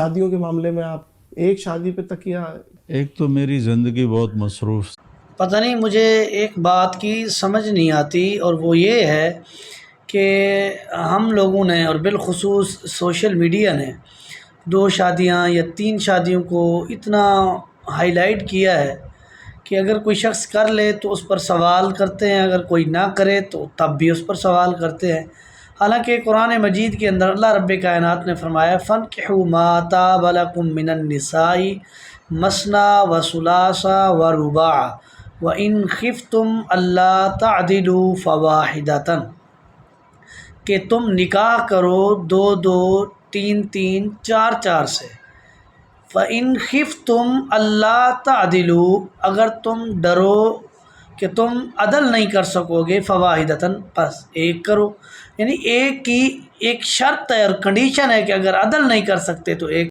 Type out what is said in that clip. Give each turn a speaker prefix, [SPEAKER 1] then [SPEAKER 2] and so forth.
[SPEAKER 1] شادیوں کے معاملے میں آپ ایک شادی پہ تکیہ؟
[SPEAKER 2] ایک تو میری زندگی بہت مصروف،
[SPEAKER 3] پتہ نہیں مجھے ایک بات کی سمجھ نہیں آتی، اور وہ یہ ہے کہ ہم لوگوں نے اور بالخصوص سوشل میڈیا نے 2 شادیاں یا 3 شادیوں کو اتنا ہائی لائٹ کیا ہے کہ اگر کوئی شخص کر لے تو اس پر سوال کرتے ہیں، اگر کوئی نہ کرے تو تب بھی اس پر سوال کرتے ہیں۔ حالانکہ قرآن مجید کے اندر اللہ رب کائنات نے فرمایا فَانكِحُوا مَا طَابَ لَكُم مِّنَ النِّسَاءِ مَثْنَىٰ وَثُلَاثَ وَرُبَاعَ وَإِنْ خِفْتُمْ أَلَّا تَعْدِلُوا فَوَاحِدَةً، کہ تم نکاح کرو 2 3 4 سے۔ فَإِنْ خِفْتُمْ أَلَّا تَعْدِلُوا، اگر تم ڈرو کہ تم عدل نہیں کر سکو گے، فواحدۃ، پس ایک کرو۔ یعنی ایک کی ایک شرط ہے اور کنڈیشن ہے کہ اگر عدل نہیں کر سکتے تو ایک